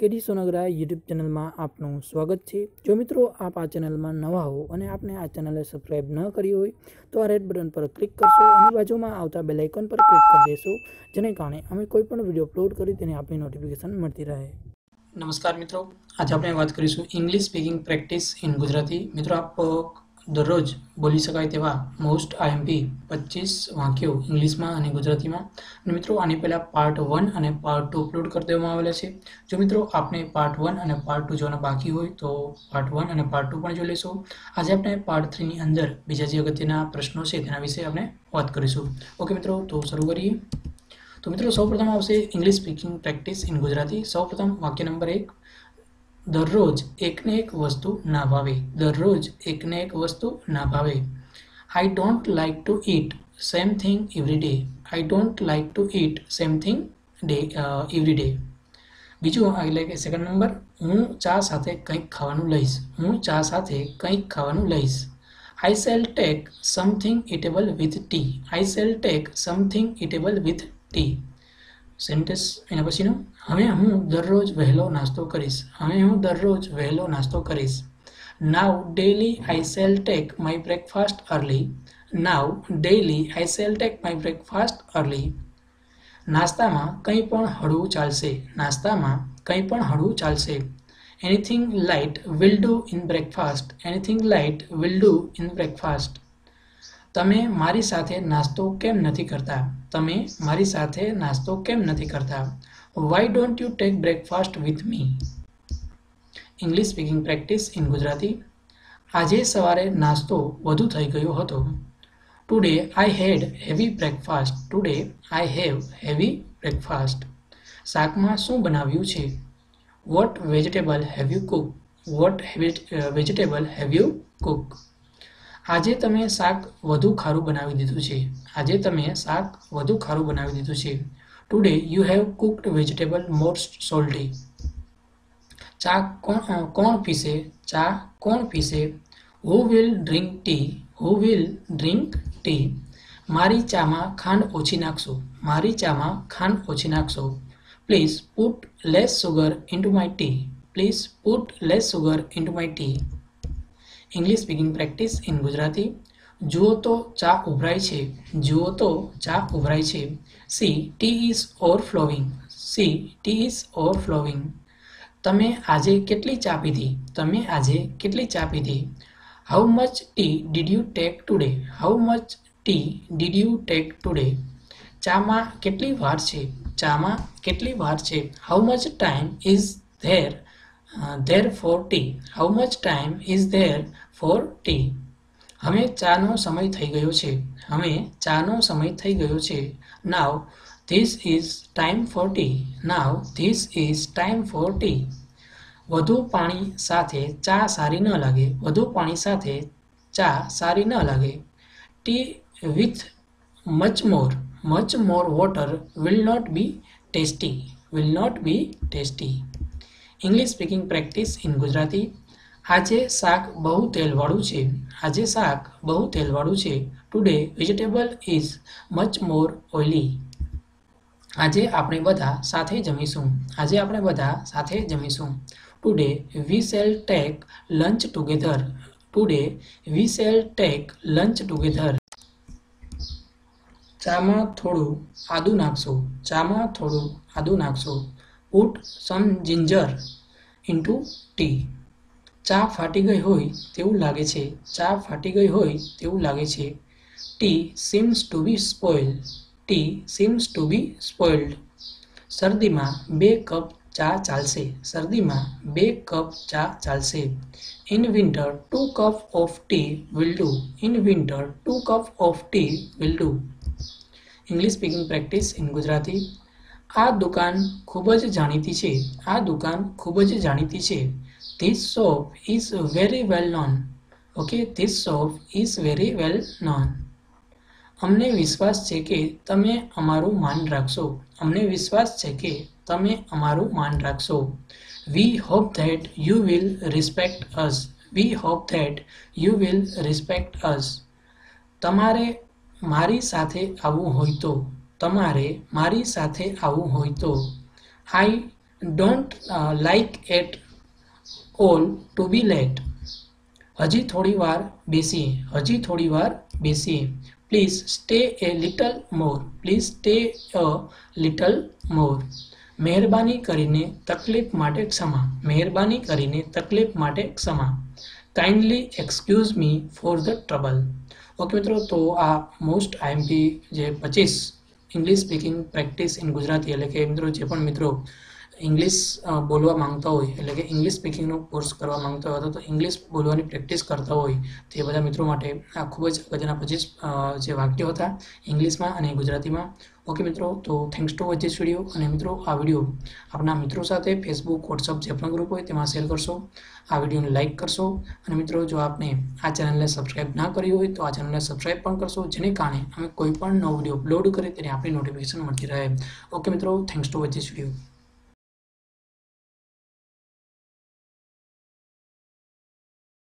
KD Songara YouTube channel में आपनु स्वागत है। जो मित्रों आप आ चैनल में नवा हो और आपने आ चैनल सब्सक्राइब न करी हो तो आ रेड बटन पर क्लिक करशो और बाजू में आता बेल आइकन पर क्लिक कर देशो, जेने कारणे अमे कोईपण विडियो अपलोड करी तेनी आपनी नोटिफिकेशन मळती रहे। नमस्कार मित्रों, आज आपणे बात करीशुं English speaking practice in Gujarati. मित्रों आप दररोज बोली शकाय तेवा मोस्ट आईएमपी 25 वाक्यों इंग्लिश में और गुजराती में। मित्रों आनी पहला पार्ट 1 और पार्ट 2 अपलोड कर देवामां आवेला छे। जो मित्रों आपने पार्ट 1 और पार्ट 2 जोना बाकी होय तो पार्ट 1 और पार्ट 2 पण जोई लेशो। आज आपणे पार्ट 3 नी अंदर बीजा जे अगत्यना प्रश्नों छे तेना विषे आपणे वात करीशुं। ओके मित्रों, तो शुरू करिए। तो मित्रों सौप्रथम आवशे English speaking practice in Gujarati. सौप्रथम वाक्य नंबर 1, दररोज एक ने एक वस्तु ना भावे। दररोज एक ने एक वस्तु ना भावे। I don't like to eat same thing every day. I don't like to eat same thing every day. बीजू एटले के सेकंड नंबर, हूँ चा साथे कंईक खावानुं लईश। हूँ चा साथे कंईक खावानुं लईश। I shall take something eatable with tea. I shall take something eatable with tea. Sentence एना पछीनो, हवे हूँ दररोज वहेलो नास्तो करीश। हवे हूँ दररोज वहेलो नास्तो करीश। Now daily I shall take my breakfast early. Now daily I shall take my breakfast early. नास्ता में कंई पण हळवुं चालशे। नास्ता में कंई पण हळवुं चालशे। Anything light will do in breakfast. Anything light will do in breakfast. तमे मारी साथे नास्तो केम नथी करता। तमे मारी साथे नास्तो केम नथी करता। Why don't you take breakfast with me. English speaking practice in Gujarati. आजे सवारे नास्तो वधु थई गयो हतो। Today I had heavy breakfast. Today I have heavy breakfast. शाक में शुं बनाव्युं छे। What vegetable have you cook. What vegetable have you cook. आजे तमे शाक वधु खारू बनावी दीधुं छे। आजे तमे शाक वधु खारू बनावी दीधुं छे। Today you have cooked vegetable more salty. चा कोण पीसे। चा कोण पीसे। Who will drink tea. Who will drink tea. मारी चा में खांड ओछी नाखशो। मारी चा में खांड ओछी नाखशो। Please put less sugar into my tea. Please put less sugar into my tea. English speaking practice in Gujarati. जुओ तो चा उभराय छे। जुओ तो चा उभराय छे। See tea is overflowing. See tea is overflowing. तमे आजे केटली चा पीधी। तमे आजे केटली चा पीधी। How much tea did you take today. How much tea did you take today. चा में केटली वार छे। चा में केटली वार छे। How much time is there for T. How much time is there for T. हमें चानो समय थई गयो छे। हमें चानो समय थई गयो छे। Now this is time for T. Now this is time for T. वधु पाणी साथे चा सारी न लागे। वधु पाणी साथे चा सारी न लागे। Tea with much more water will not be tasty. Will not be tasty. English speaking practice in Gujarati. आजे शाक बहु तेलवाळुं छे। आजे शाक बहु तेलवाळुं छे। Today vegetable is much more oily. आजे आपणे बधा साथे जमीशुं। आजे आपणे बधा साथे जमीशुं। Today we shall take lunch together. Today we shall take lunch together. चा में थोड़ुं आदू नाखशो। चा में थोड़ुं आदू नाखशो। Put some ginger into tea. चा फाटी गई होय तेवुं लागे छे। चा फाटी गई होय तेवुं लागे छे। It seems to be spoiled. It seems to be spoiled. सर्दी में 2 कप चा चालशे। सर्दी में 2 कप चा चालशे। In winter 2 cup of tea will do. In winter 2 cup of tea will do. English speaking practice in Gujarati. आ दुकान खूब ज जाणीती छे। आ दुकान खूब ज जाणीती छे। This shop is very well known. Okay, this shop is very well known. अमने विश्वास छे के तमे अमारू मान राखशो। अमने विश्वास छे के तमे अमारू मान राखशो। We hope that you will respect us. We hope that you will respect us. तमारे मारी साथे आवुं होय तो। तमारे मारी साथे आवुं होय तो। I don't like at all to be late. હજી થોડી વાર બેસીએ. Please stay a little more. મહેરબાની કરીને તકલીફ માટે ક્ષમા. Kindly excuse me for the trouble. Okay મિત્રો, તો આ મોસ્ટ આઈએમપી જે 25 English speaking practice in Gujarati, એટલે કે મિત્રો જે પણ મિત્રો ઇંગ્લિશ બોલવા માંગતા હોય, એટલે કે ઇંગ્લિશ સ્પીકિંગનો કોર્સ કરવા માંગતા હોય અથવા તો ઇંગ્લિશ બોલવાની પ્રેક્ટિસ કરતા હોય તે બધા મિત્રો માટે આ ખૂબ જ અગત્યના 25 જે વાક્યો હતા ઇંગ્લિશમાં અને ગુજરાતીમાં. ઓકે મિત્રો, તો thanks to watch this video. અને મિત્રો આ વિડીયો આપણા મિત્રો સાથે ફેસબુક, વોટ્સઅપ જે પણ ગ્રુપ હોય તેમાં શેર કરશો. આ વિડીયોને લાઇક કરશો. અને મિત્રો જો આપને આ ચેનલને સબસ્ક્રાઇબ ના કરી હોય તો આ ચેનલને સબસ્ક્રાઇબ પણ કરશો, જેને કારણે અમે કોઈ પણ નવો વિડીયો અપલોડ કરીએ તેની આપણી નોટિફિકેશન મળતી રહે. ઓકે મિત્રો, thanks to watch this video.